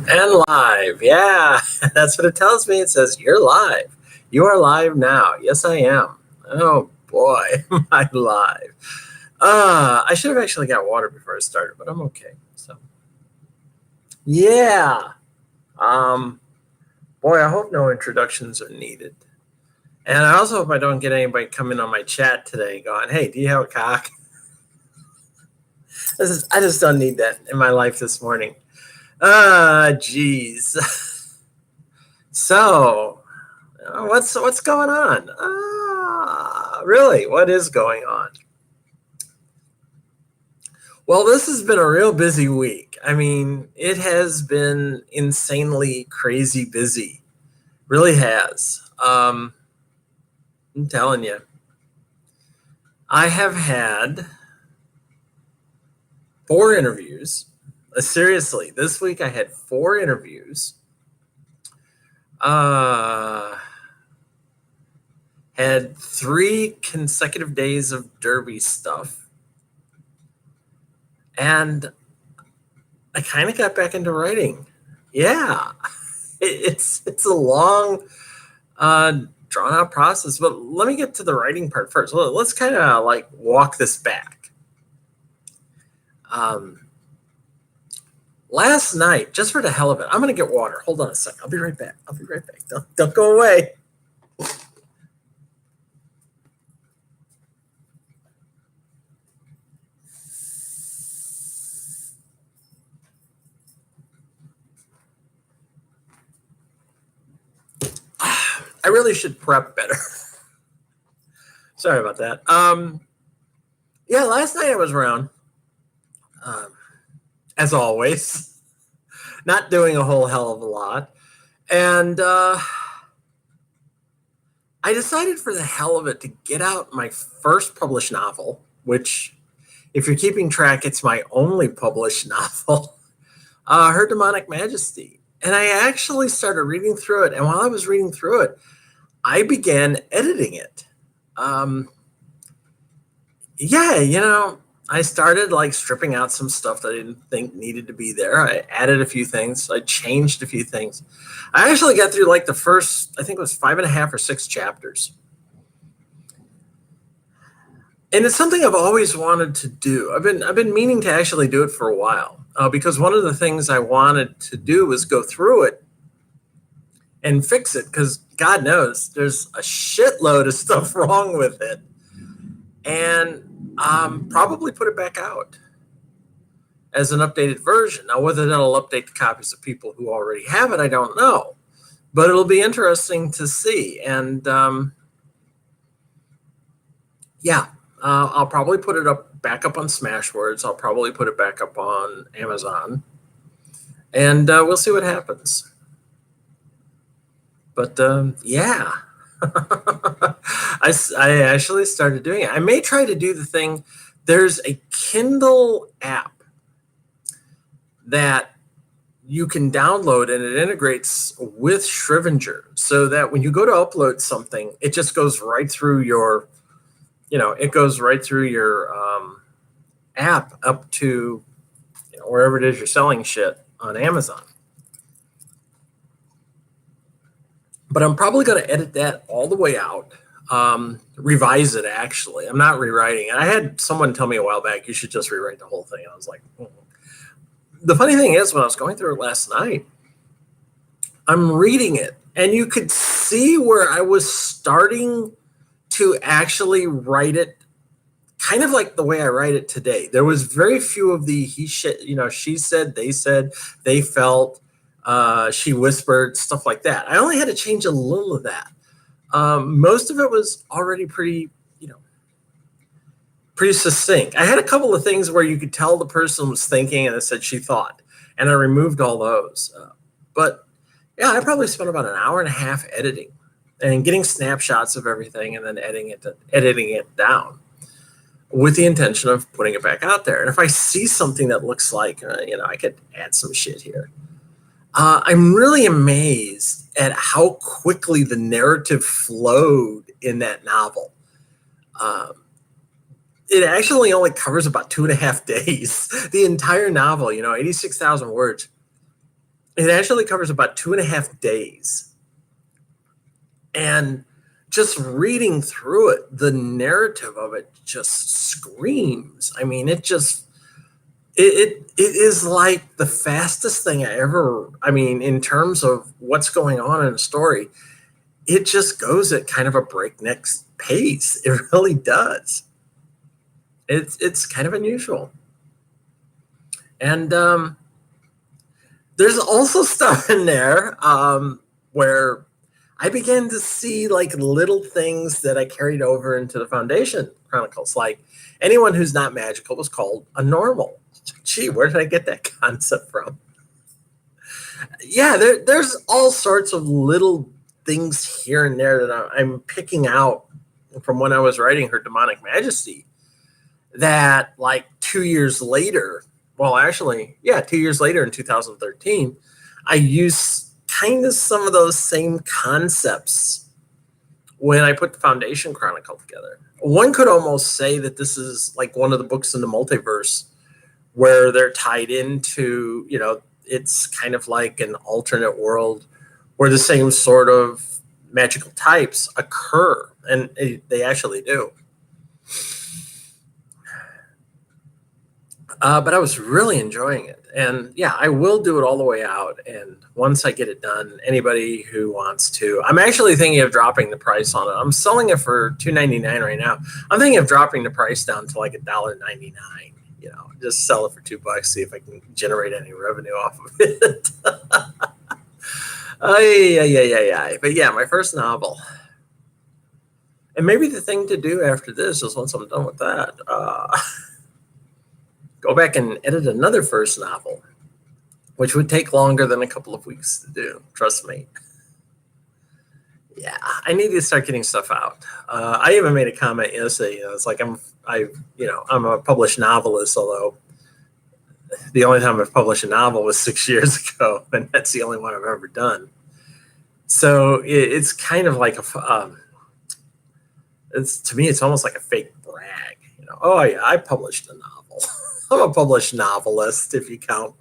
And live. Yeah, that's what it tells me. It says, you're live. You are live now. Yes, I am. Oh, boy, am I live. I should have actually got water before I started, but I'm okay. So, yeah. Boy, I hope no introductions are needed. And I also hope I don't get anybody coming on my chat today going, hey, do you have a cock? I just don't need that in my life this morning. Geez. So, what's going on? Really, what is going on? Well, this has been a real busy week. I mean, it has been insanely crazy busy. Really has. I'm telling you. I have had 4 interviews. Seriously, this week I had 4 interviews. Had 3 consecutive days of derby stuff. And I kind of got back into writing. Yeah, it's a long, drawn out process. But let me get to the writing part first. Let's kind of like walk this back. Last night, just for the hell of it, I'm going to get water. Hold on a second. I'll be right back. Don't go away. I really should prep better. Sorry about that. Yeah, last night I was around, as always, not doing a whole hell of a lot. And I decided for the hell of it to get out my first published novel, which, if you're keeping track, it's my only published novel, Her Demonic Majesty. And I actually started reading through it. And while I was reading through it, I began editing it. I started like stripping out some stuff that I didn't think needed to be there. I added a few things. I changed a few things. I actually got through like the first, I think it was 5.5 or 6 chapters. And it's something I've always wanted to do. I've been meaning to actually do it for a while, because one of the things I wanted to do was go through it and fix it, because God knows there's a shitload of stuff wrong with it. And probably put it back out as an updated version. Now, whether that'll update the copies of people who already have it, I don't know. But it'll be interesting to see. And I'll probably put it back up on Smashwords. I'll probably put it back up on Amazon. And we'll see what happens. But yeah. I actually started doing it. I may try to do the thing. There's a Kindle app that you can download, and it integrates with Scrivener, so that when you go to upload something, it just goes right through your, app up to wherever it is you're selling shit on Amazon. But I'm probably going to edit that all the way out, revise it, actually. I'm not rewriting it. I had someone tell me a while back, you should just rewrite the whole thing. I was like, The funny thing is, when I was going through it last night, I'm reading it, and you could see where I was starting to actually write it kind of like the way I write it today. There was very few of the she said, they felt, she whispered, stuff like that. I only had to change a little of that. Most of it was already pretty succinct. I had a couple of things where you could tell the person was thinking, and it said she thought, and I removed all those. But yeah, I probably spent about an hour and a half editing and getting snapshots of everything, and then editing it down with the intention of putting it back out there. And if I see something that looks like, I could add some shit here. I'm really amazed at how quickly the narrative flowed in that novel. It actually only covers about 2.5 days. The entire novel, 86,000 words. it actually covers about 2.5 days. And just reading through it, the narrative of it just screams. I mean, it is like the fastest thing in terms of what's going on in a story, it just goes at kind of a breakneck pace. It really does. It's kind of unusual. And there's also stuff in there where I began to see like little things that I carried over into the Foundation Chronicles. Like anyone who's not magical was called a normal. Gee, where did I get that concept from? Yeah, there's all sorts of little things here and there that I'm picking out from when I was writing Her Demonic Majesty that like 2 years later, well, actually, yeah, 2 years later in 2013, I used kind of some of those same concepts when I put the Foundation Chronicle together. One could almost say that this is like one of the books in the multiverse where they're tied into, it's kind of like an alternate world where the same sort of magical types occur, and they actually do. But I was really enjoying it. And yeah, I will do it all the way out. And once I get it done, anybody who wants to, I'm actually thinking of dropping the price on it. I'm selling it for $2.99 right now. I'm thinking of dropping the price down to like $1.99. Just sell it for $2, see if I can generate any revenue off of it. But yeah, my first novel. And maybe the thing to do after this is once I'm done with that, go back and edit another first novel, which would take longer than a couple of weeks to do. Trust me. Yeah, I need to start getting stuff out. I even made a comment yesterday. It's like I'm a published novelist, although the only time I've published a novel was 6 years ago, and that's the only one I've ever done. So it's kind of like to me, it's almost like a fake brag. Oh yeah, I published a novel. I'm a published novelist, if you count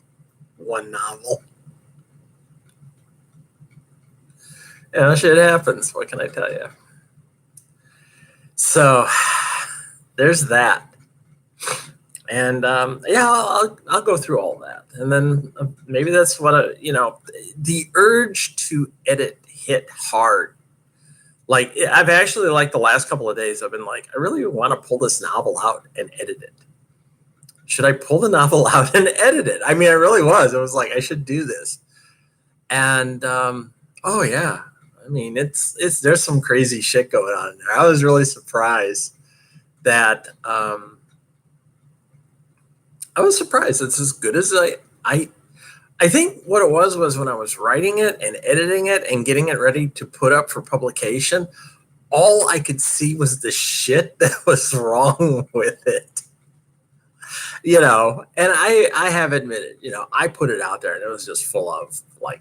one novel. Shit happens. What can I tell you? So there's that. And I'll go through all that. And then maybe that's what the urge to edit hit hard. Like I've actually, like the last couple of days, I've been like, I really want to pull this novel out and edit it. Should I pull the novel out and edit it? I mean, I really was. It was like, I should do this. And oh yeah, I mean, there's some crazy shit going on there. I was really surprised that it's as good as I think what it was when I was writing it and editing it and getting it ready to put up for publication, all I could see was the shit that was wrong with it. And I have admitted, I put it out there and it was just full of like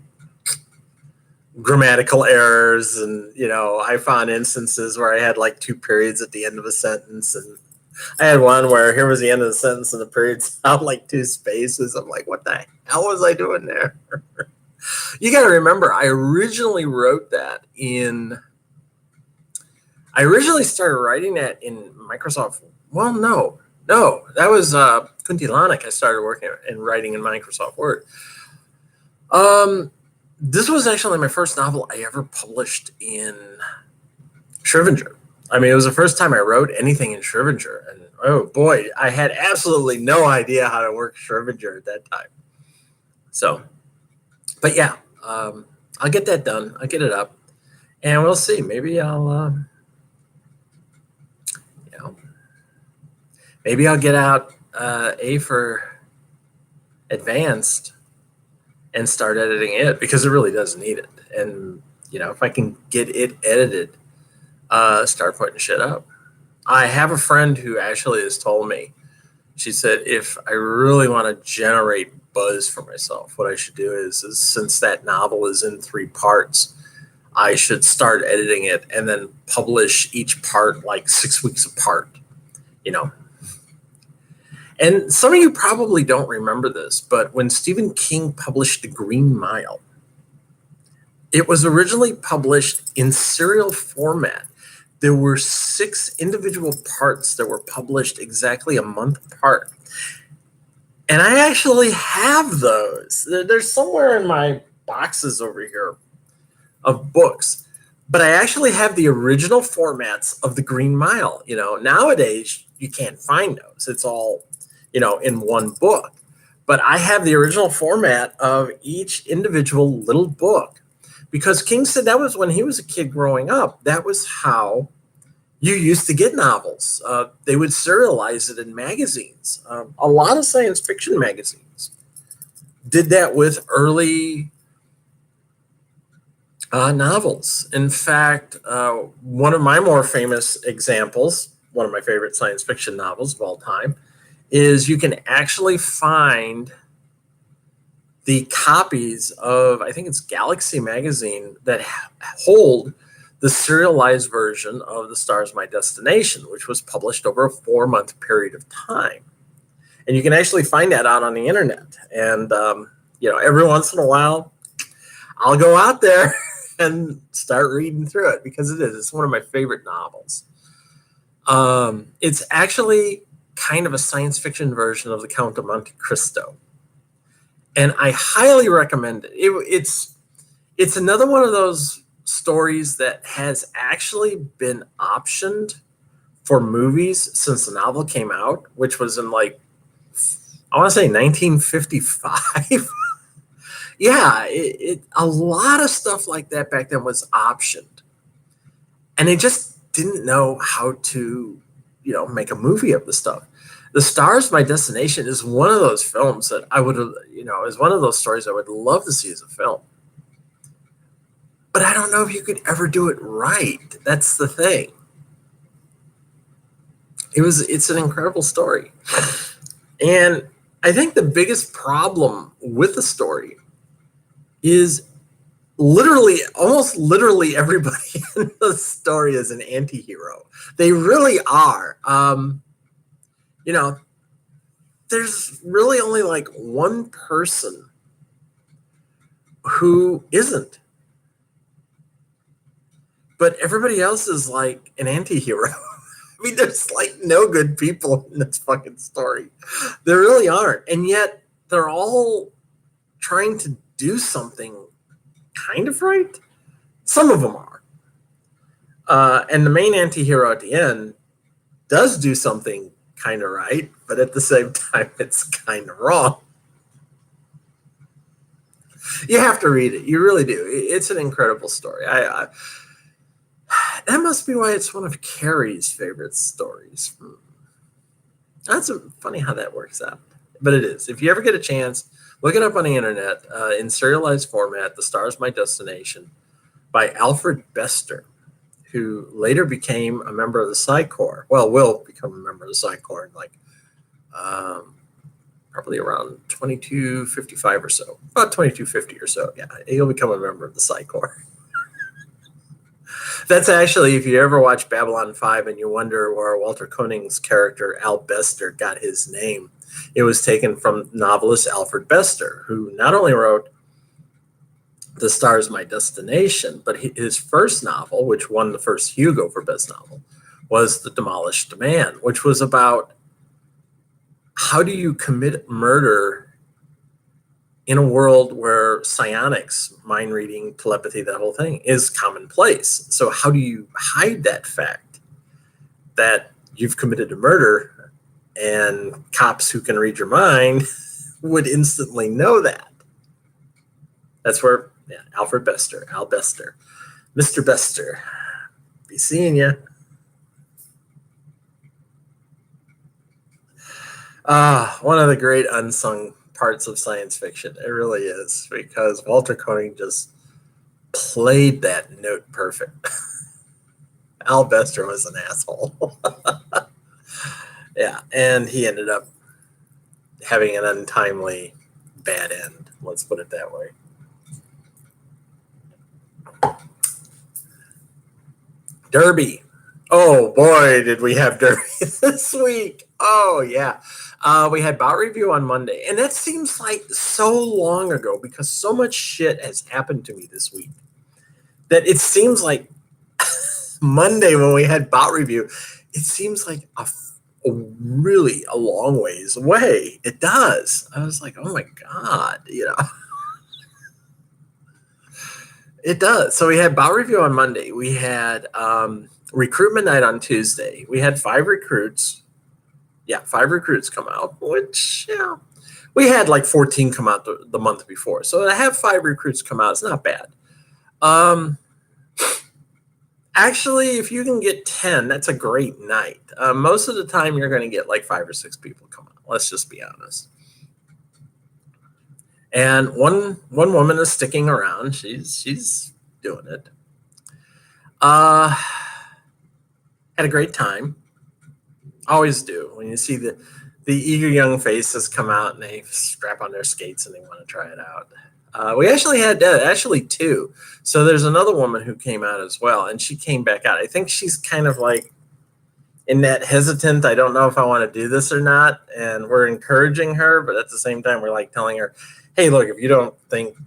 grammatical errors. And, I found instances where I had like 2 periods at the end of a sentence. And I had one where here was the end of the sentence and the period sounded like 2 spaces. I'm like, what the hell was I doing there? You got to remember, I originally started writing that in Microsoft. Well, no, that was Kuntilanik. I started working and writing in Microsoft Word. This was actually my first novel I ever published in Scrivener. I mean, it was the first time I wrote anything in Scrivener, and oh boy, I had absolutely no idea how to work Scrivener at that time. So, but yeah, I'll get that done. I'll get it up, and we'll see. Maybe I'll, maybe I'll get out A for Advanced and start editing it, because it really does need it. And if I can get it edited, start putting shit up. I have a friend who actually has told me, she said, if I really want to generate buzz for myself, what I should do is since that novel is in 3 parts, I should start editing it and then publish each part like 6 weeks apart, And some of you probably don't remember this, but when Stephen King published The Green Mile, it was originally published in serial format. There were 6 individual parts that were published exactly a month apart. And I actually have those. They're somewhere in my boxes over here of books. But I actually have the original formats of The Green Mile. Nowadays you can't find those. It's all, in one book. But I have the original format of each individual little book, because King said that was when he was a kid growing up. That was how you used to get novels. They would serialize it in magazines. A lot of science fiction magazines did that with early novels. In fact, one of my more famous examples, one of my favorite science fiction novels of all time, is you can actually find the copies of, I think it's Galaxy magazine, that hold the serialized version of The Stars My Destination, which was published over a 4-month period of time. And you can actually find that out on the internet. And, every once in a while, I'll go out there and start reading through it, because it's one of my favorite novels. It's actually kind of a science fiction version of The Count of Monte Cristo. And I highly recommend it. It's another one of those stories that has actually been optioned for movies since the novel came out, which was in I want to say 1955. Yeah, a lot of stuff like that back then was optioned. And they just didn't know how to, make a movie of the stuff. The Stars My Destination is one of those films that I would, is one of those stories I would love to see as a film. But I don't know if you could ever do it right. That's the thing. It's an incredible story. And I think the biggest problem with the story is almost literally everybody in the story is an anti-hero. They really are. There's really only one person who isn't. But everybody else is like an anti-hero. I mean, there's no good people in this fucking story. There really aren't. And yet they're all trying to do something kind of right. Some of them are. And the main anti-hero at the end does do something kind of right, but at the same time, it's kind of wrong. You have to read it. You really do. It's an incredible story. That must be why it's one of Carrie's favorite stories. That's funny how that works out. But it is. If you ever get a chance, look it up on the internet in serialized format, The Stars My Destination, by Alfred Bester, who later became a member of the Psi Corps. Well, will become a member of the Psi Corps in probably around 2255 or so. About 2250 or so. Yeah, he'll become a member of the Psi Corps. That's actually, if you ever watch Babylon 5 and you wonder where Walter Koenig's character, Al Bester, got his name, it was taken from novelist Alfred Bester, who not only wrote The Stars My Destination, but his first novel, which won the first Hugo for Best Novel, was The Demolished Man, which was about how do you commit murder in a world where psionics, mind reading, telepathy, that whole thing is commonplace. So how do you hide that fact that you've committed a murder, and cops who can read your mind would instantly know that? That's where Alfred Bester, Al Bester, Mr. Bester, be seeing you. One of the great unsung parts of science fiction. It really is, because Walter Koenig just played that note perfect. Al Bester was an asshole. Yeah, and he ended up having an untimely bad end. Let's put it that way. Derby. Oh boy, did we have Derby this week. Oh yeah. We had bout review on Monday, and that seems like so long ago because so much shit has happened to me this week that it seems like Monday when we had bout review, it seems like a really a long ways away. It does. I was like, oh my God, it does. So we had bout review on Monday. We had recruitment night on Tuesday. We had 5 recruits. Yeah, 5 recruits come out, which, we had like 14 come out the month before. So to have 5 recruits come out, it's not bad. Actually, if you can get 10, that's a great night. Most of the time, you're going to get like 5 or 6 people come out. Let's just be honest. And one woman is sticking around. She's doing it. Had a great time. Always do. When you see the eager young faces come out and they strap on their skates and they want to try it out. We actually had 2. So there's another woman who came out as well, and she came back out. I think she's kind of like in that hesitant, I don't know if I want to do this or not. And we're encouraging her, but at the same time, we're like telling her, hey, look, if you don't think,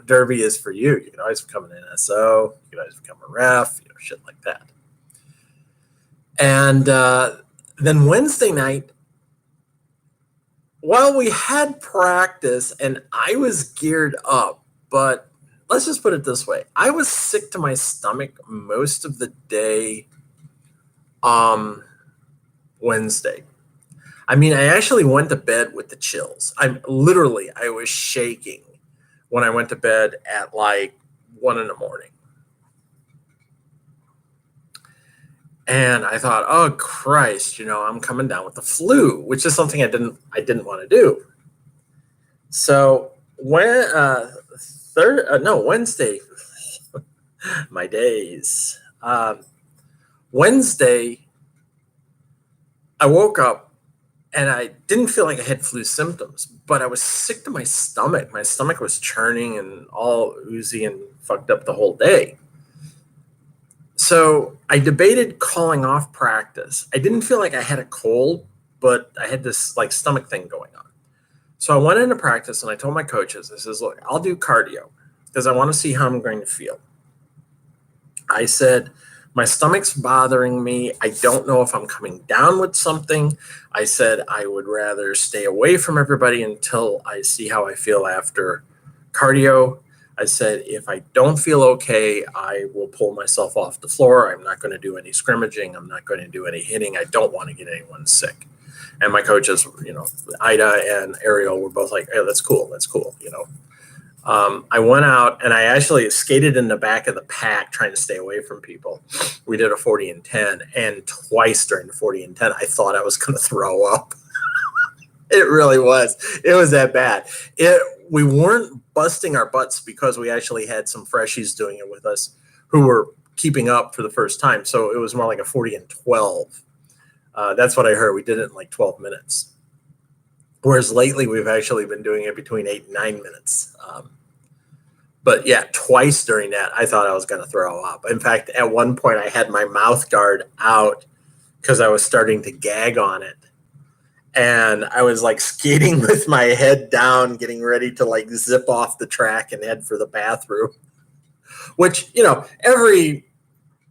Derby is for you, you can always become an NSO, you can always become a ref, shit like that. And then Wednesday night, well, we had practice and I was geared up, but let's just put it this way. I was sick to my stomach most of the day Wednesday. I mean, I actually went to bed with the chills. I was shaking when I went to bed at like 1 a.m. And I thought, oh Christ, I'm coming down with the flu, which is something I didn't want to do. So Wednesday, my days. Wednesday, I woke up and I didn't feel like I had flu symptoms, but I was sick to my stomach. My stomach was churning and all oozy and fucked up the whole day. So I debated calling off practice. I didn't feel like I had a cold, but I had this like stomach thing going on. So I went into practice and I told my coaches, I says, look, I'll do cardio because I want to see how I'm going to feel. I said, my stomach's bothering me. I don't know if I'm coming down with something. I said I would rather stay away from everybody until I see how I feel after cardio. I said, if I don't feel okay, I will pull myself off the floor. I'm not going to do any scrimmaging. I'm not going to do any hitting. I don't want to get anyone sick. And my coaches, Ida and Ariel were both like, hey, that's cool. I went out and I actually skated in the back of the pack trying to stay away from people. We did a 40 and 10, and twice during the 40 and 10, I thought I was going to throw up. It really was. It was that bad. We weren't busting our butts because we actually had some freshies doing it with us who were keeping up for the first time. So it was more like a 40 and 12. That's what I heard. We did it in like 12 minutes. Whereas lately we've actually been doing it between 8 and 9 minutes. But yeah, twice during that, I thought I was going to throw up. In fact, at one point I had my mouth guard out because I was starting to gag on it. And I was like skating with my head down, getting ready to like zip off the track and head for the bathroom, which, every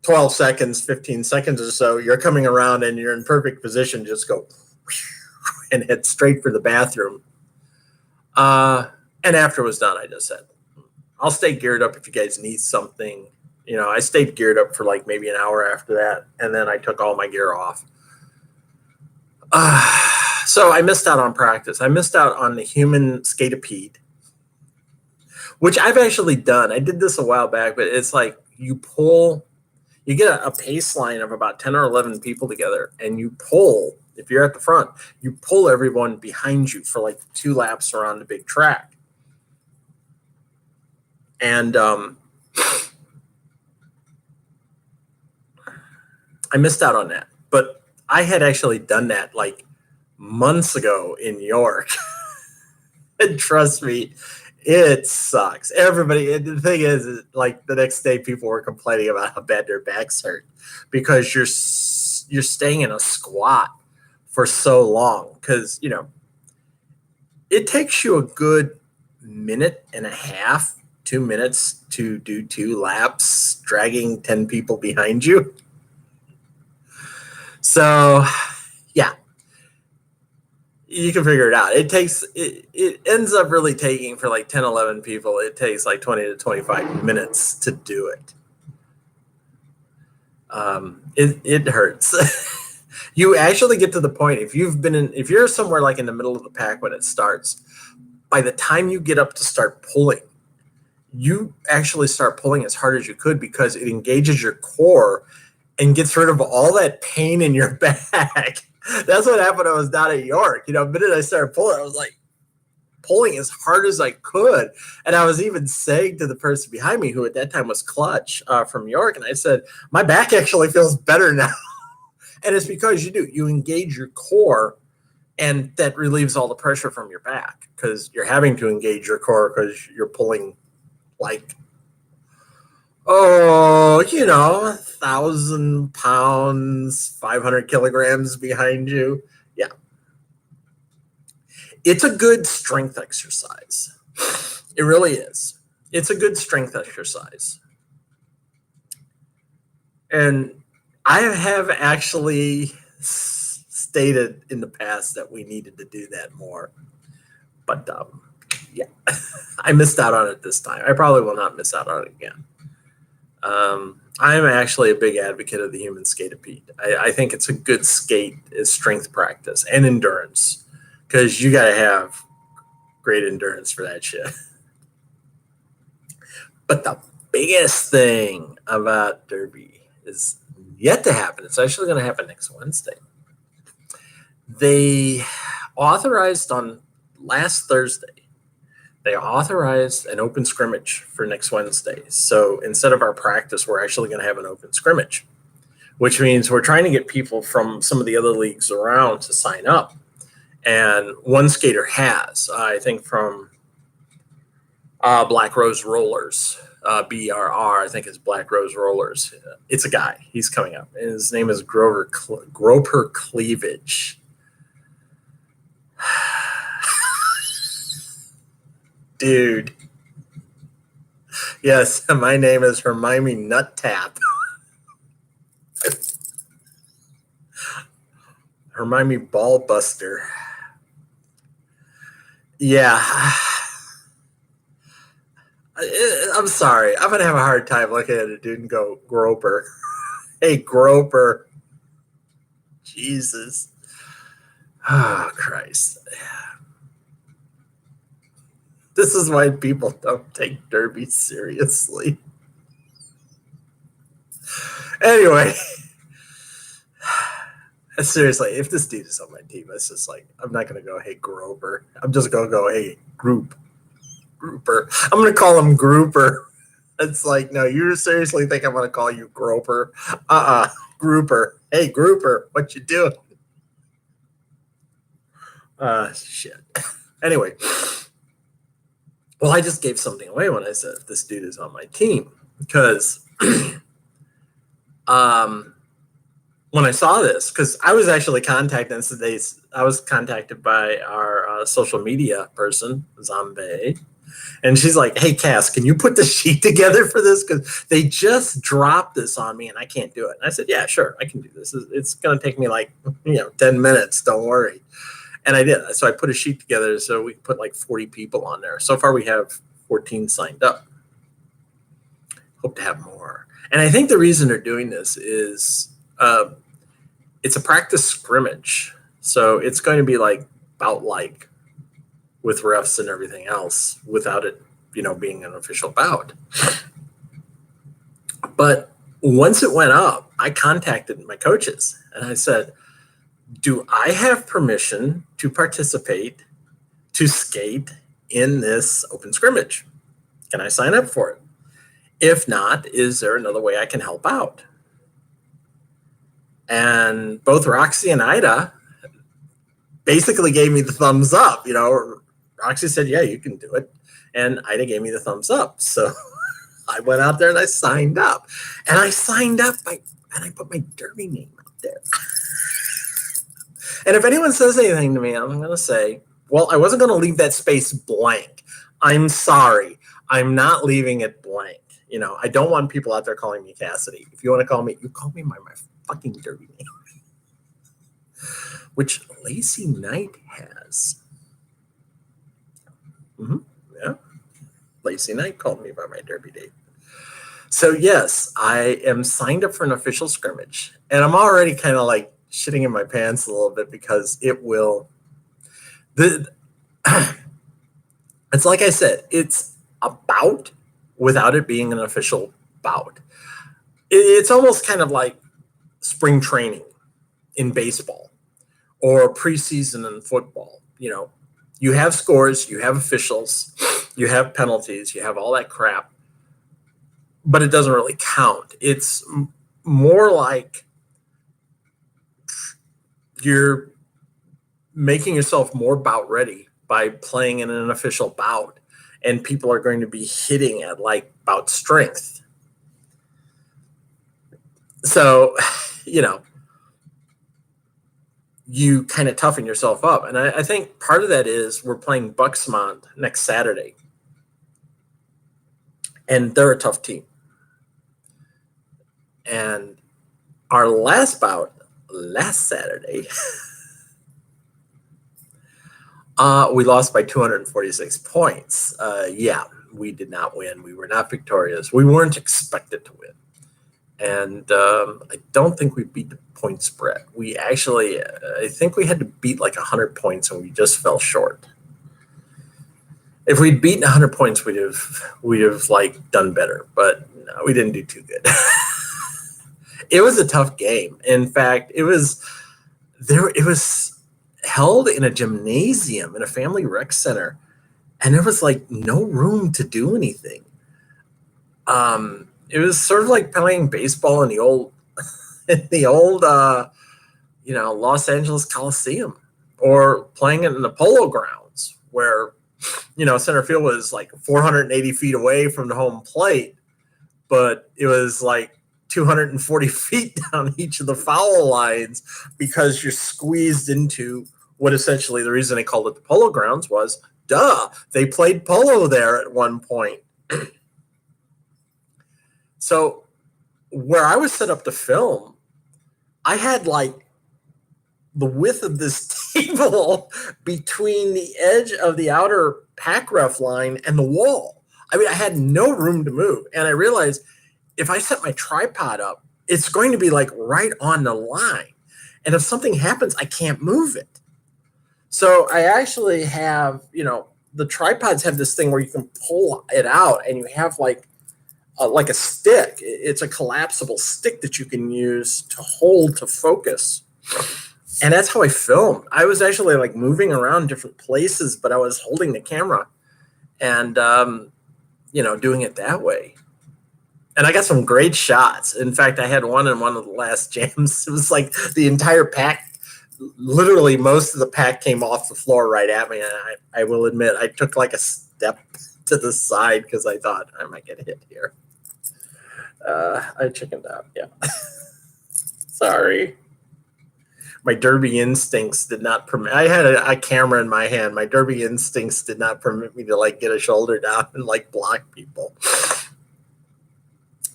12 seconds, 15 seconds or so, you're coming around and you're in perfect position, just go and head straight for the bathroom. And after it was done, I just said, I'll stay geared up if you guys need something. I stayed geared up for like maybe an hour after that. And then I took all my gear off. So I missed out on practice. I missed out on the human skatapede, which I've actually done. I did this a while back, but it's like you get a pace line of about 10 or 11 people together, and you pull, if you're at the front, you pull everyone behind you for like 2 laps around the big track. And I missed out on that. But I had actually done that like months ago in New York. And trust me, It sucks. Everybody. The thing is, like the next day, people were complaining about how bad their backs hurt because you're staying in a squat for so long. Because it takes you a good minute and a half, 2 minutes to do 2 laps, dragging 10 people behind you. So, yeah, you can figure it out. It ends up really taking for like 10, 11 people, it takes like 20 to 25 minutes to do it. It hurts. You actually get to the point if you're somewhere like in the middle of the pack when it starts, by the time you get up to start pulling, you actually start pulling as hard as you could because it engages your core and gets rid of all that pain in your back. That's what happened when I was down at York. The minute I started pulling, I was like pulling as hard as I could. And I was even saying to the person behind me, who at that time was Clutch from York, and I said, my back actually feels better now. And it's because you engage your core, and that relieves all the pressure from your back because you're having to engage your core because you're pulling like, 1,000 pounds, 500 kilograms behind you. Yeah. It's a good strength exercise. It really is. It's a good strength exercise. And I have actually stated in the past that we needed to do that more. But yeah, I missed out on it this time. I probably will not miss out on it again. I am actually a big advocate of the human skatapede. I think it's a good skate is strength practice and endurance because you got to have great endurance for that shit. But the biggest thing about Derby is yet to happen. It's actually going to happen next Wednesday. They authorized on last Thursday. They authorized an open scrimmage for next Wednesday. So instead of our practice, we're actually going to have an open scrimmage, which means we're trying to get people from some of the other leagues around to sign up. And one skater has, I think, from Black Rose Rollers, BRR, I think it's Black Rose Rollers. It's a guy. He's coming up. And his name is Groper Cleavage. Dude. Yes, my name is Hermione Nut Tap. Hermione Ballbuster. Yeah. I'm sorry. I'm going to have a hard time looking at a dude and go, Groper. Hey, Groper. Jesus. Oh, Christ. This is why people don't take Derby seriously. Anyway, seriously, if this dude is on my team, it's just like, I'm not going to go, hey, Groper. I'm just going to go, hey, Grouper. I'm going to call him Grouper. It's like, no, you seriously think I'm going to call you Groper? Grouper. Hey, Grouper, what you doing? Shit. Anyway. Well, I just gave something away when I said this dude is on my team because when I saw this, because I was actually contacted today, I was contacted by our social media person, Zombie, and she's like, hey, Cass, can you put the sheet together for this? Because they just dropped this on me and I can't do it. And I said, yeah, sure, I can do this. It's going to take me like 10 minutes. Don't worry. And I did. So I put a sheet together so we could put like 40 people on there. So far we have 14 signed up. Hope to have more. And I think the reason they're doing this is it's a practice scrimmage. So it's going to be like bout like with refs and everything else without it, being an official bout. But once it went up, I contacted my coaches and I said, do I have permission to participate, to skate in this open scrimmage? Can I sign up for it? If not, is there another way I can help out? And both Roxy and Ida basically gave me the thumbs up. Roxy said, yeah, you can do it. And Ida gave me the thumbs up. So I went out there and I signed up. And I signed up and I put my Derby name out there. And if anyone says anything to me, I'm going to say, well, I wasn't going to leave that space blank. I'm sorry. I'm not leaving it blank. I don't want people out there calling me Cassidy. If you want to call me, you call me by my fucking Derby name, which Lacey Knight has. Yeah. Lacey Knight called me by my Derby date. So yes, I am signed up for an official scrimmage, and I'm already kind of like shitting in my pants a little bit because it will. It's like I said, it's a bout without it being an official bout. It's almost kind of like spring training in baseball or preseason in football. You have scores, you have officials, you have penalties, you have all that crap, but it doesn't really count. It's more like you're making yourself more bout ready by playing in an official bout, and people are going to be hitting at like bout strength. So, you kind of toughen yourself up. And I think part of that is we're playing Bucksmont next Saturday, and they're a tough team. And our last bout last Saturday, we lost by 246 points. Yeah, we did not win. We were not victorious. We weren't expected to win. And I don't think we beat the point spread. We actually, I think we had to beat like 100 points, and we just fell short. If we'd beaten 100 points, we'd have like done better. But no, we didn't do too good. It was a tough game. In fact, it was held in a gymnasium in a family rec center, and there was like no room to do anything. It was sort of like playing baseball in the old Los Angeles Coliseum, or playing it in the Polo Grounds, where center field was like 480 feet away from the home plate, but it was like 240 feet down each of the foul lines because you're squeezed into what essentially the reason they called it the Polo Grounds was, they played polo there at one point. So where I was set up to film, I had like the width of this table between the edge of the outer pack ref line and the wall. I mean, I had no room to move. And I realized if I set my tripod up, it's going to be like right on the line. And if something happens, I can't move it. So I actually have, the tripods have this thing where you can pull it out, and you have like a stick. It's a collapsible stick that you can use to hold to focus. And that's how I filmed. I was actually like moving around different places, but I was holding the camera and, doing it that way. And I got some great shots. In fact, I had one in one of the last jams. It was like the entire pack, literally most of the pack came off the floor right at me. And I will admit, I took like a step to the side because I thought I might get hit here. I chickened out. Yeah. Sorry. My Derby instincts did not permit. I had a camera in my hand. My Derby instincts did not permit me to like get a shoulder down and like block people.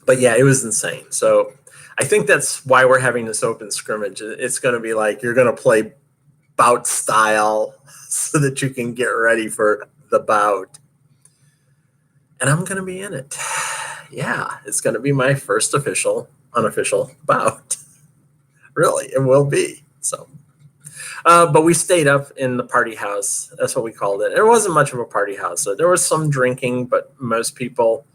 But yeah, it was insane. So I think that's why we're having this open scrimmage. It's going to be like you're going to play bout style so that you can get ready for the bout. And I'm going to be in it. Yeah, it's going to be my first unofficial bout. Really, it will be. So, but we stayed up in the party house. That's what we called it. It wasn't much of a party house. So there was some drinking, but most people,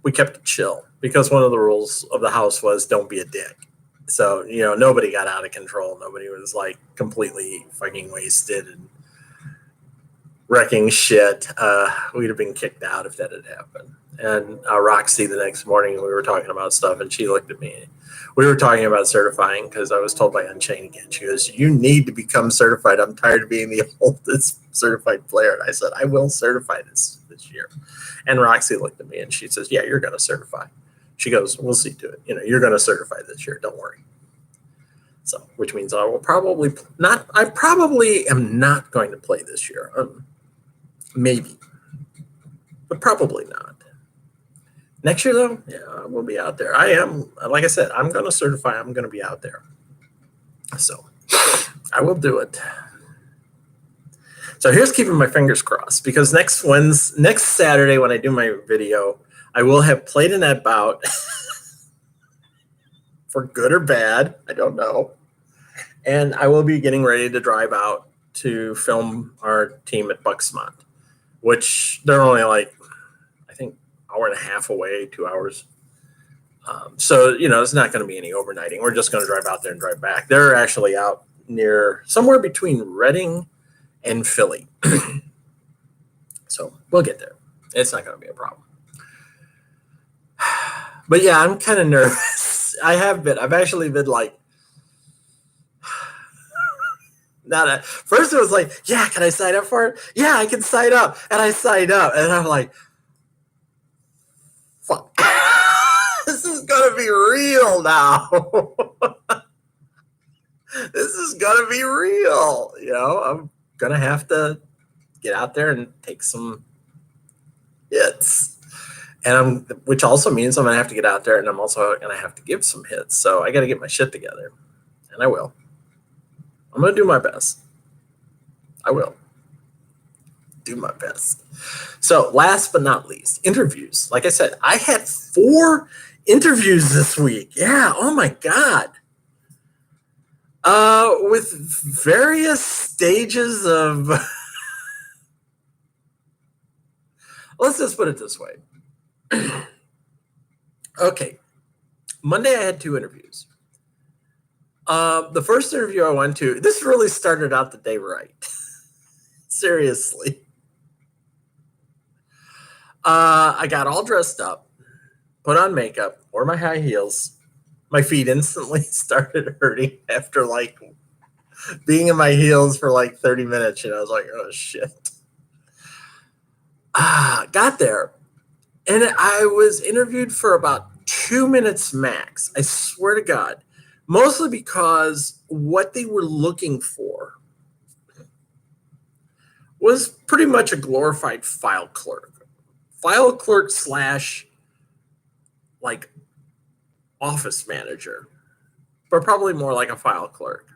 we kept it chill because one of the rules of the house was don't be a dick. So, nobody got out of control. Nobody was like completely fucking wasted and wrecking shit. We'd have been kicked out if that had happened. and Roxy the next morning, and we were talking about stuff, and she looked at me. We were talking about certifying because I was told by Unchained again. She goes, "You need to become certified. I'm tired of being the oldest certified player." And I said, "I will certify this year." And Roxy looked at me and she says, "Yeah, you're going to certify." She goes, "We'll see to it. You're going to certify this year. Don't worry." So, which means I will probably not. I probably am not going to play this year. Maybe, but probably not. Next year, though, yeah, we'll be out there. I am, like I said, I'm going to certify. I'm going to be out there. So I will do it. So here's keeping my fingers crossed, because next Saturday when I do my video, I will have played in that bout for good or bad. I don't know. And I will be getting ready to drive out to film our team at Bucksmont, which they're only like, I think, hour and a half away, 2 hours. So, it's not going to be any overnighting. We're just going to drive out there and drive back. They're actually out near somewhere between Reading and Philly. So we'll get there. It's not going to be a problem. But yeah, I'm kind of nervous. I've actually been like, first it was like, yeah, can I sign up for it? Yeah, I can sign up. And I signed up. And I'm like, fuck. This is going to be real now. This is going to be real. I'm going to have to get out there and take some hits. Which also means I'm going to have to get out there and I'm also going to have to give some hits. So I got to get my shit together. And I will. I'm going to do my best. I will do my best. So last but not least, interviews. Like I said, I had 4 interviews this week. Yeah. Oh my God. With various stages of, let's just put it this way. Okay. Monday I had 2 interviews. The first interview I went to, this really started out the day right. Seriously. I got all dressed up, put on makeup, wore my high heels. My feet instantly started hurting after like being in my heels for like 30 minutes. I was like, oh shit. Got there. And I was interviewed for about 2 minutes max. I swear to God. Mostly because what they were looking for was pretty much a glorified file clerk. File clerk / like office manager. But probably more like a file clerk.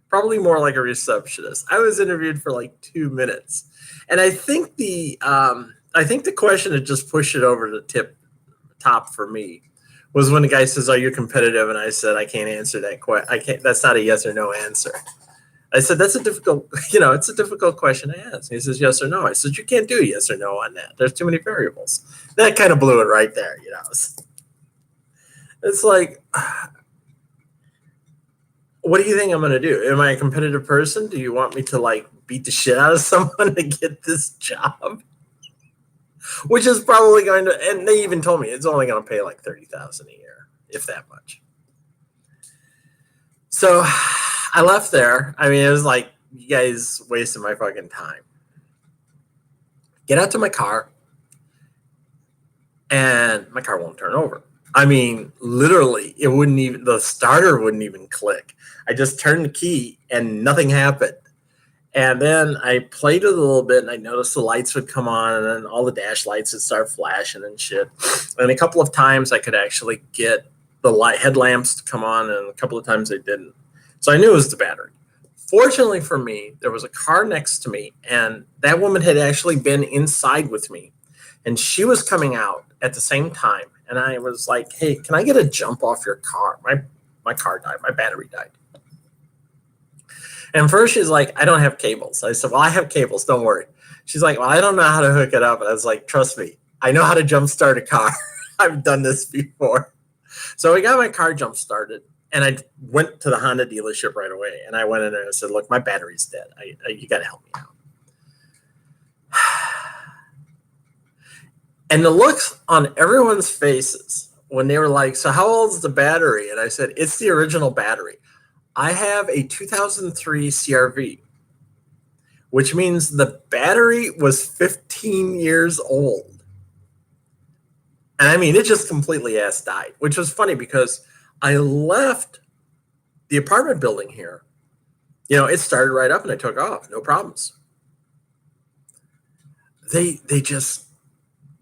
Probably more like a receptionist. I was interviewed for like 2 minutes. And I think the question that just pushed it over the top for me was when the guy says, "Are you competitive?" And I said, "I can't answer that question. I can't. That's not a yes or no answer." I said, "That's a difficult, it's a difficult question to ask." He says, "Yes or no?" I said, "You can't do a yes or no on that. There's too many variables." That kind of blew it right there. It's like, what do you think I'm going to do? Am I a competitive person? Do you want me to like beat the shit out of someone to get this job? Which is probably going to, and they even told me it's only going to pay like $30,000 a year, if that much. So I left there. I mean, it was like, you guys wasted my fucking time. Get out to my car, and my car won't turn over. I mean, literally, the starter wouldn't even click. I just turned the key and nothing happened. And then I played it a little bit, and I noticed the lights would come on, and then all the dash lights would start flashing and shit. And a couple of times I could actually get the headlamps to come on, and a couple of times they didn't. So I knew it was the battery. Fortunately for me, there was a car next to me, and that woman had actually been inside with me, and she was coming out at the same time. And I was like, "Hey, can I get a jump off your car? My car died. My battery died." And first she's like, "I don't have cables." I said, "Well, I have cables. Don't worry." She's like, "Well, I don't know how to hook it up." And I was like, "Trust me, I know how to jump start a car. I've done this before." So we got my car jump started, and I went to the Honda dealership right away. And I went in there and said, "Look, my battery's dead. You got to help me out." And the looks on everyone's faces when they were like, so how old is the battery? And I said, it's the original battery. I have a 2003 CRV, which means the battery was 15 years old. And I mean, it just completely ass died, which was funny because I left the apartment building here. It started right up and I took off, no problems. They just,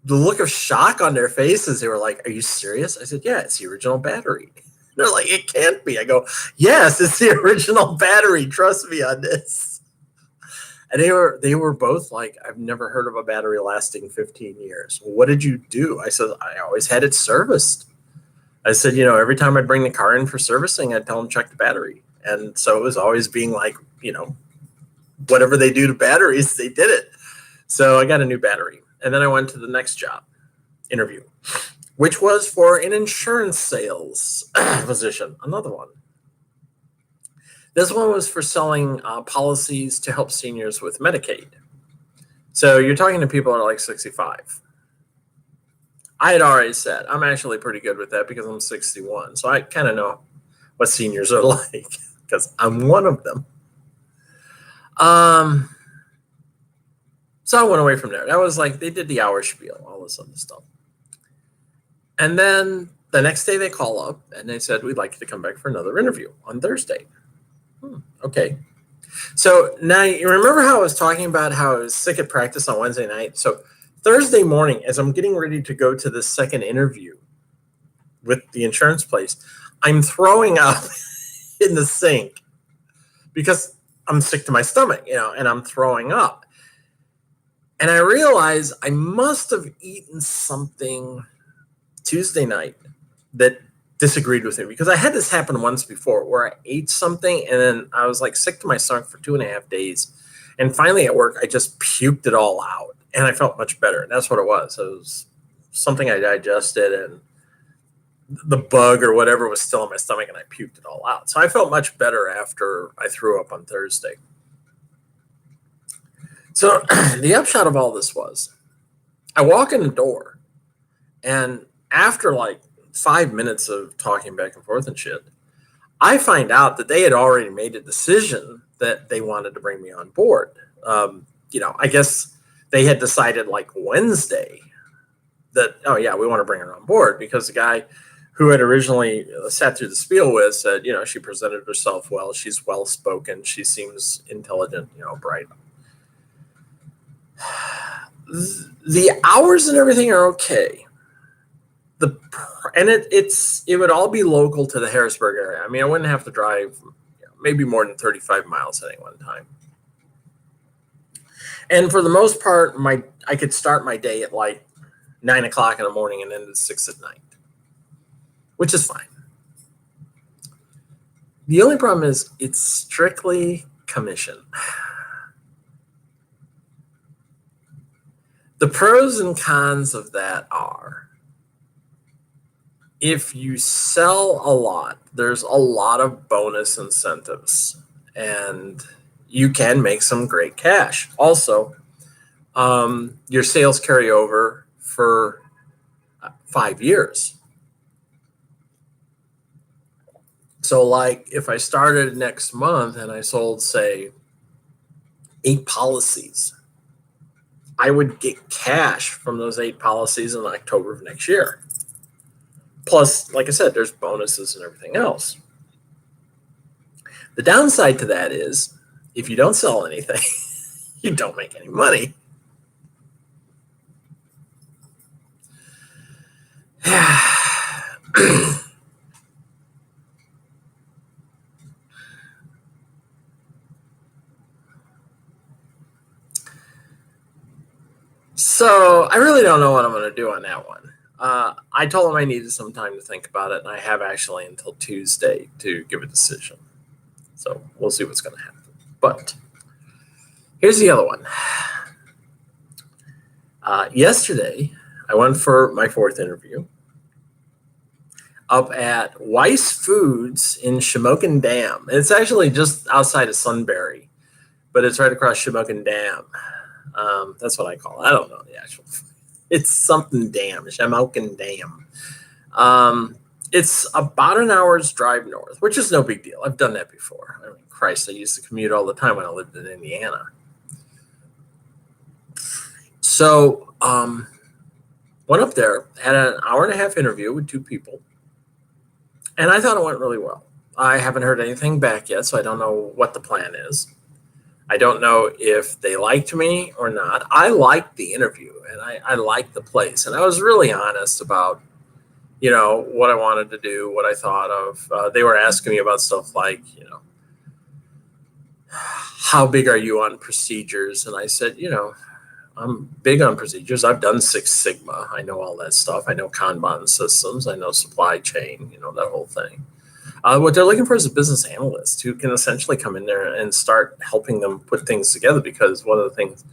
the look of shock on their faces, they were like, are you serious? I said, yeah, it's the original battery. They're like, it can't be. I go, yes, it's the original battery. Trust me on this. And they were both like, I've never heard of a battery lasting 15 years. What did you do? I said, I always had it serviced. I said, every time I'd bring the car in for servicing, I'd tell them check the battery. And so it was always being like, whatever they do to batteries, they did it. So I got a new battery. And then I went to the next job interview, which was for an insurance sales position, another one. This one was for selling policies to help seniors with Medicaid. So you're talking to people that are like 65. I had already said, I'm actually pretty good with that because I'm 61. So I kind of know what seniors are like because I'm one of them. So I went away from there. That was like, they did the hour spiel, all this other stuff. And then the next day they call up and they said, we'd like you to come back for another interview on Thursday. Okay. So now you remember how I was talking about how I was sick at practice on Wednesday night? So Thursday morning, as I'm getting ready to go to this second interview with the insurance place, I'm throwing up in the sink because I'm sick to my stomach, and I'm throwing up. And I realized I must have eaten something Tuesday night that disagreed with me because I had this happen once before where I ate something and then I was like sick to my stomach for 2.5 days. And finally at work, I just puked it all out and I felt much better. And that's what it was. It was something I digested and the bug or whatever was still in my stomach and I puked it all out. So I felt much better after I threw up on Thursday. So the upshot of all this was I walk in the door and after like 5 minutes of talking back and forth and shit, I find out that they had already made a decision that they wanted to bring me on board. I guess they had decided like Wednesday that, oh yeah, we want to bring her on board because the guy who had originally sat through the spiel with said, she presented herself well. She's well-spoken. She seems intelligent, bright. The hours and everything are okay. It would all be local to the Harrisburg area. I mean, I wouldn't have to drive maybe more than 35 miles at any one time. And for the most part, I could start my day at like 9 o'clock in the morning and end at 6 at night, which is fine. The only problem is it's strictly commission. The pros and cons of that are, if you sell a lot, there's a lot of bonus incentives and you can make some great cash. Also, your sales carry over for 5 years. So like if I started next month and I sold, say, 8 policies, I would get cash from those 8 policies in October of next year. Plus, like I said, there's bonuses and everything else. The downside to that is if you don't sell anything, you don't make any money. So I really don't know what I'm going to do on that one. I told him I needed some time to think about it, and I have actually until Tuesday to give a decision. So we'll see what's going to happen. But here's the other one. Yesterday, I went for my 4th interview up at Weiss Foods in Shamokin Dam. And it's actually just outside of Sunbury, but it's right across Shamokin Dam. That's what I call it. I don't know the actual. It's something Dam, Shamokin Dam. It's about an hour's drive north, which is no big deal. I've done that before. I mean, Christ, I used to commute all the time when I lived in Indiana. So went up there, had an hour and a half interview with two people, and I thought it went really well. I haven't heard anything back yet, so I don't know what the plan is. I don't know if they liked me or not. I liked the interview, and I liked the place, and I was really honest about, what I wanted to do, what I thought of. They were asking me about stuff like, how big are you on procedures? And I said, I'm big on procedures. I've done Six Sigma. I know all that stuff. I know Kanban systems. I know supply chain, that whole thing. What they're looking for is a business analyst who can essentially come in there and start helping them put things together, because one of the things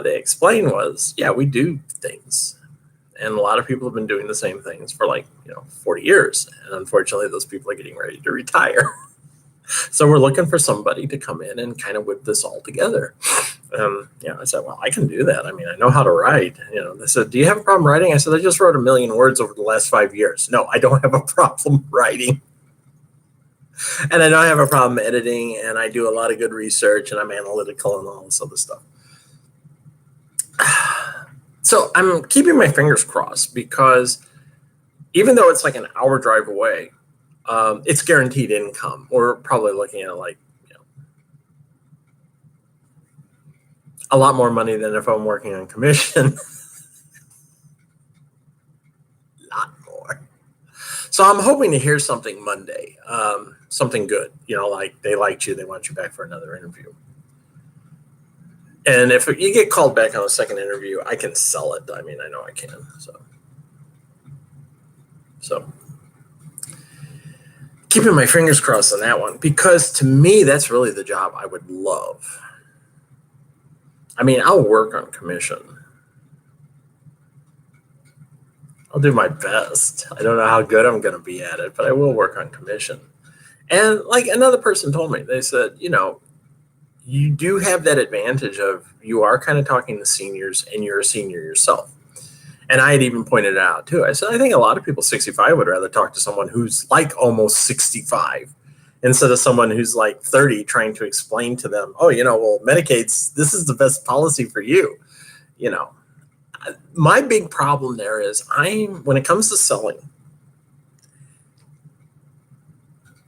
they explained was, yeah, we do things. And a lot of people have been doing the same things for 40 years. And unfortunately, those people are getting ready to retire. So we're looking for somebody to come in and kind of whip this all together. I said, well, I can do that. I mean, I know how to write. They said, do you have a problem writing? I said, I just wrote 1 million words over the last 5 years. No, I don't have a problem writing. And I don't have a problem editing, and I do a lot of good research, and I'm analytical and all this other stuff. So I'm keeping my fingers crossed, because even though it's like an hour drive away, it's guaranteed income. We're probably looking at a lot more money than if I'm working on commission. A lot more. So I'm hoping to hear something Monday, something good, like they liked you, they want you back for another interview. And if you get called back on a second interview, I can sell it. I mean, I know I can. So keeping my fingers crossed on that one, because to me, that's really the job I would love. I mean, I'll work on commission. I'll do my best. I don't know how good I'm going to be at it, but I will work on commission. And like another person told me, they said, you do have that advantage of you are kind of talking to seniors, and you're a senior yourself. And I had even pointed it out too. I said, I think a lot of people 65 would rather talk to someone who's like almost 65 instead of someone who's like 30 trying to explain to them, oh, well, Medicaid's, this is the best policy for you. My big problem there is when it comes to selling,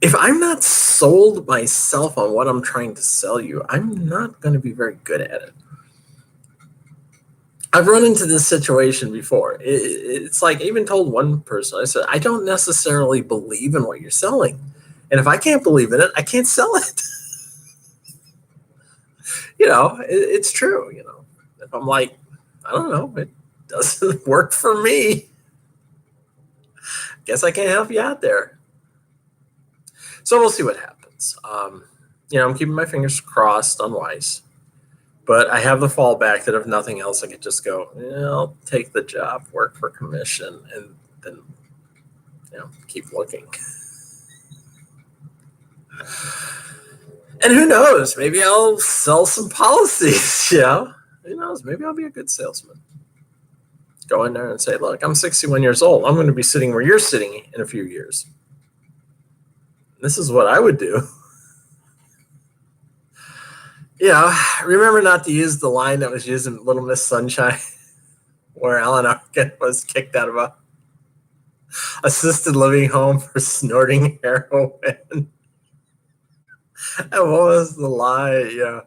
if I'm not sold myself on what I'm trying to sell you, I'm not going to be very good at it. I've run into this situation before. It's like I even told one person, I said, I don't necessarily believe in what you're selling. And if I can't believe in it, I can't sell it. It's true. If I'm like, I don't know, it doesn't work for me, guess I can't help you out there. So we'll see what happens. I'm keeping my fingers crossed on Weiss, but I have the fallback that if nothing else, I could just go, I'll take the job, work for commission, and then, keep looking. And who knows? Maybe I'll sell some policies. Who knows? Maybe I'll be a good salesman. Go in there and say, look, I'm 61 years old. I'm going to be sitting where you're sitting in a few years. This is what I would do. Remember not to use the line that was used in Little Miss Sunshine, where Alan Arkin was kicked out of a assisted living home for snorting heroin. And what was the lie?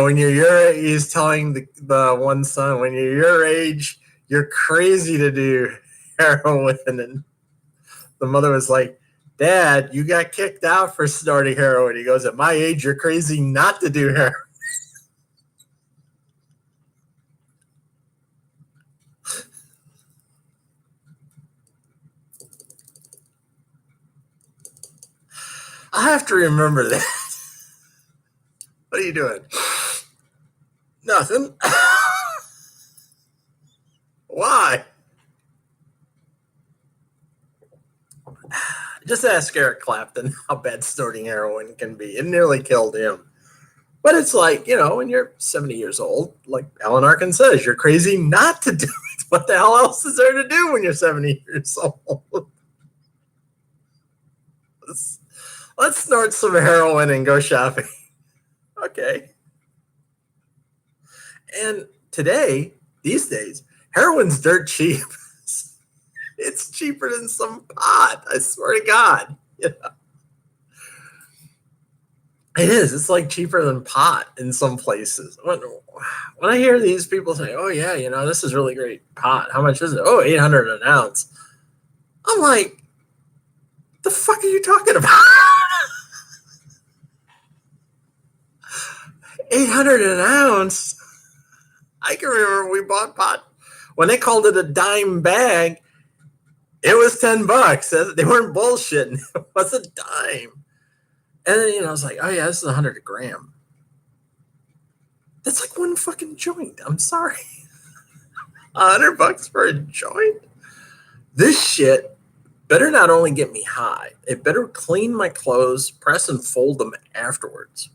When you're your age, he's telling the one son, when you're your age, you're crazy to do heroin. And the mother was like, Dad, you got kicked out for snorting heroin. He goes, at my age, you're crazy not to do heroin. I have to remember that. What are you doing? Nothing. Why? Just ask Eric Clapton how bad snorting heroin can be. It nearly killed him. But it's like, when you're 70 years old, like Alan Arkin says, you're crazy not to do it. What the hell else is there to do when you're 70 years old? Let's snort some heroin and go shopping. Okay. And these days, heroin's dirt cheap. It's cheaper than some pot. I swear to God. It is. It's like cheaper than pot in some places. When I hear these people say, "Oh yeah, this is really great pot. How much is it?" "Oh, 800 an ounce." I'm like, the fuck are you talking about? 800 an ounce? I can remember when we bought pot. When they called it a dime bag, it was $10. They weren't bullshitting. It was a dime. And then, I was like, oh, yeah, this is 100 a gram. That's like one fucking joint. I'm sorry. $100 for a joint? This shit better not only get me high, it better clean my clothes, press and fold them afterwards.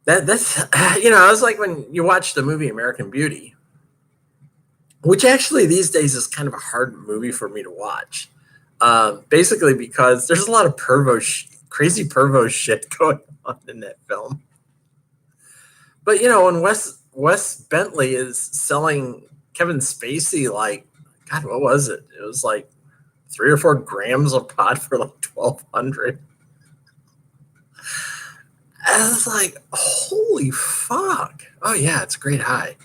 That's, it's like when you watch the movie American Beauty, which actually these days is kind of a hard movie for me to watch. Basically because there's a lot of crazy pervo shit going on in that film. But when Wes Bentley is selling Kevin Spacey, like, God, what was it? It was like 3 or 4 grams of pot for like $1,200. I was like, holy fuck. Oh yeah, it's a great high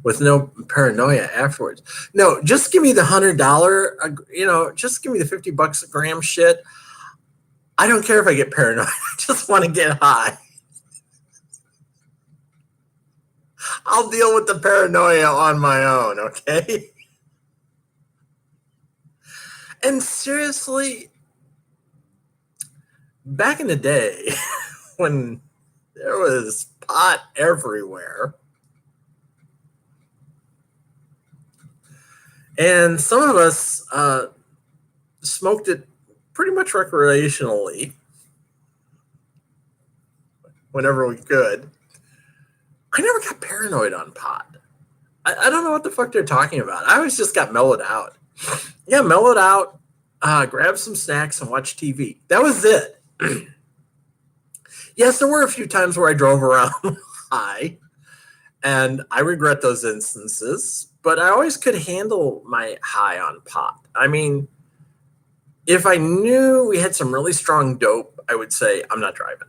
with no paranoia afterwards. No, just give me the $100, just give me the $50 a gram shit. I don't care if I get paranoid. I just want to get high. I'll deal with the paranoia on my own, okay? And seriously, back in the day when there was pot everywhere, and some of us smoked it pretty much recreationally whenever we could, I never got paranoid on pot. I don't know what the fuck they're talking about. I always just got mellowed out. Yeah, mellowed out, grab some snacks and watch TV. That was it. Yes, there were a few times where I drove around high, and I regret those instances, but I always could handle my high on pot. I mean, if I knew we had some really strong dope, I would say, I'm not driving.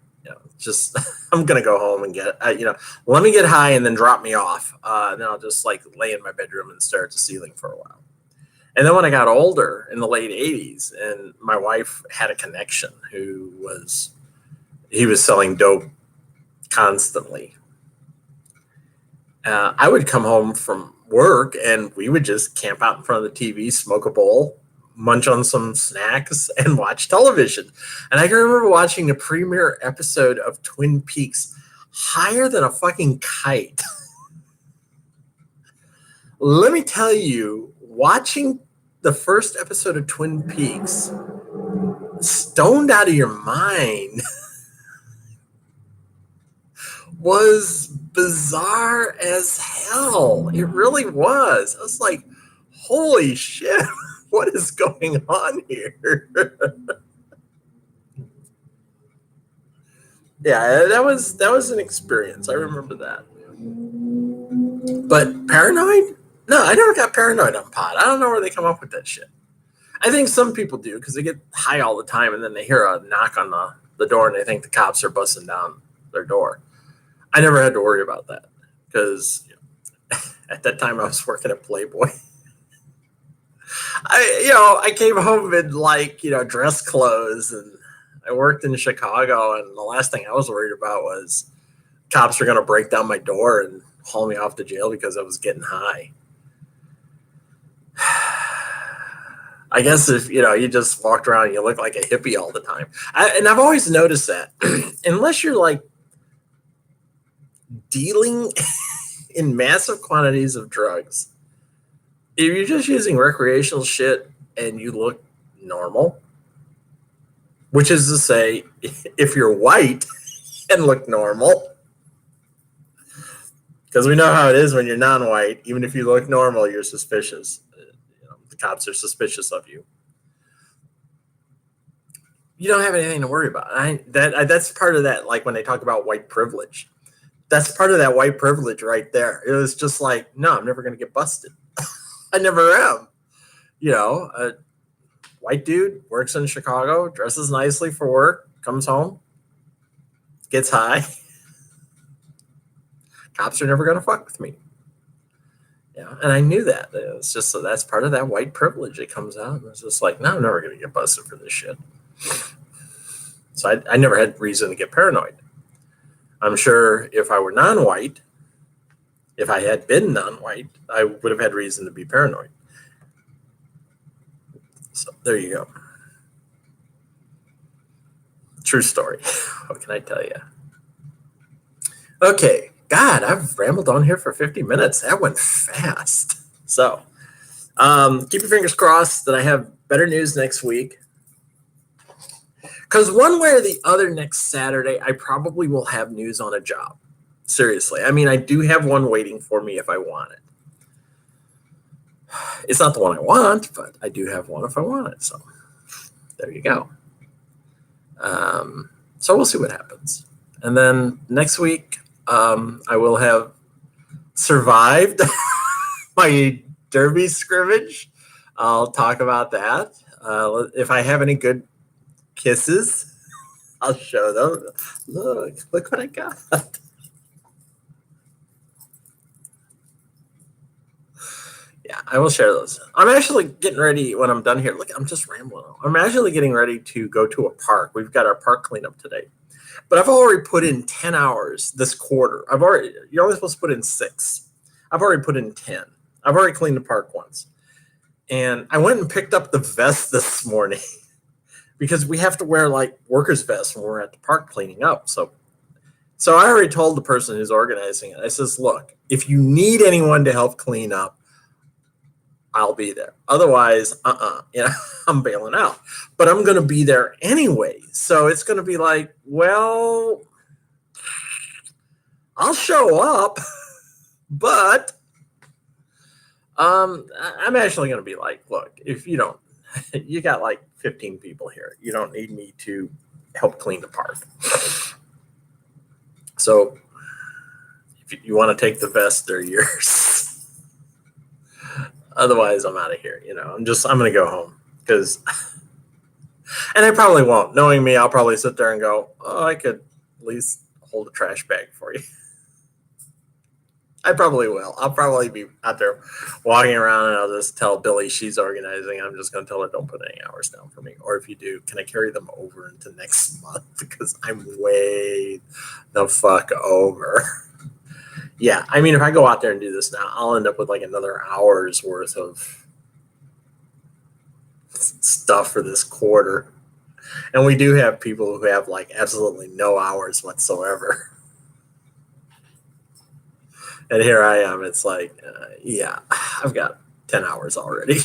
Just I'm going to go home and get, let me get high and then drop me off. And then I'll just like lay in my bedroom and stare at the ceiling for a while. And then when I got older in the late 80s and my wife had a connection he was selling dope constantly. I would come home from work and we would just camp out in front of the TV, smoke a bowl, munch on some snacks, and watch television. And I can remember watching the premiere episode of Twin Peaks higher than a fucking kite. Let me tell you, watching the first episode of Twin Peaks, stoned out of your mind, was bizarre as hell. It really was. I was like, holy shit. What is going on here? Yeah, that was an experience. I remember that. But paranoid? No, I never got paranoid on pot. I don't know where they come up with that shit. I think some people do because they get high all the time and then they hear a knock on the door and they think the cops are busting down their door. I never had to worry about that because at that time I was working at Playboy. I came home in like, dress clothes, and I worked in Chicago, and the last thing I was worried about was cops were going to break down my door and haul me off to jail because I was getting high. I guess if, you just walked around and you look like a hippie all the time. And I've always noticed that unless you're like dealing in massive quantities of drugs, if you're just using recreational shit and you look normal, which is to say, if you're white and look normal, Because we know how it is when you're non-white. Even if you look normal, you're suspicious. The cops are suspicious of you. You don't have anything to worry about. That's part of that, like when they talk about white privilege. That's part of that white privilege right there. It was just like, no, I'm never going to get busted. I never am. A white dude works in Chicago, dresses nicely for work, comes home, gets high. Cops are never going to fuck with me. Yeah, and I knew that. It's just so that's part of that white privilege. It comes out. And it's just like, no, I'm never going to get busted for this shit. So I never had reason to get paranoid. I'm sure if I were non-white, if I had been non-white, I would have had reason to be paranoid. So there you go. True story. What can I tell you? Okay. God, I've rambled on here for 50 minutes. That went fast. So keep your fingers crossed that I have better news next week. Because one way or the other next Saturday, I probably will have news on a job. Seriously. I mean, I do have one waiting for me if I want it. It's not the one I want, but I do have one if I want it. So there you go. So we'll see what happens. And then next week, I will have survived my derby scrimmage. I'll talk about that. If I have any good kisses, I'll show them. Look what I got. Yeah, I will share those. I'm actually getting ready when I'm done here. Look, I'm just rambling. I'm actually getting ready to go to a park. We've got our park cleanup today. But I've already put in 10 hours this quarter. You're only supposed to put in 6. I've already put in 10. I've already cleaned the park once. And I went and picked up the vest this morning because we have to wear like workers' vests when we're at the park cleaning up. So I already told the person who's organizing it. I says, look, if you need anyone to help clean up, I'll be there. Otherwise, I'm bailing out. But I'm going to be there anyway. So it's going to be like, well, I'll show up, but I'm actually going to be like, look, if you don't, you got like 15 people here. You don't need me to help clean the park. So if you want to take the vest, they're yours. Otherwise, I'm out of here. I'm going to go home because, and I probably won't. Knowing me, I'll probably sit there and go, oh, I could at least hold a trash bag for you. I probably will. I'll probably be out there walking around and I'll just tell Billy she's organizing. I'm just going to tell her don't put any hours down for me. Or if you do, can I carry them over into next month? Because I'm way the fuck over. Yeah, I mean, if I go out there and do this now, I'll end up with like another hour's worth of stuff for this quarter. And we do have people who have like absolutely no hours whatsoever. And here I am. It's like, yeah, I've got 10 hours already.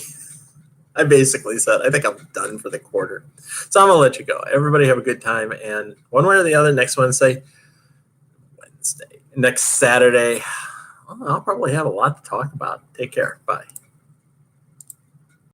I basically said, I think I'm done for the quarter. So I'm going to let you go. Everybody have a good time. And one way or the other, next Next Saturday, I'll probably have a lot to talk about. Take care. Bye.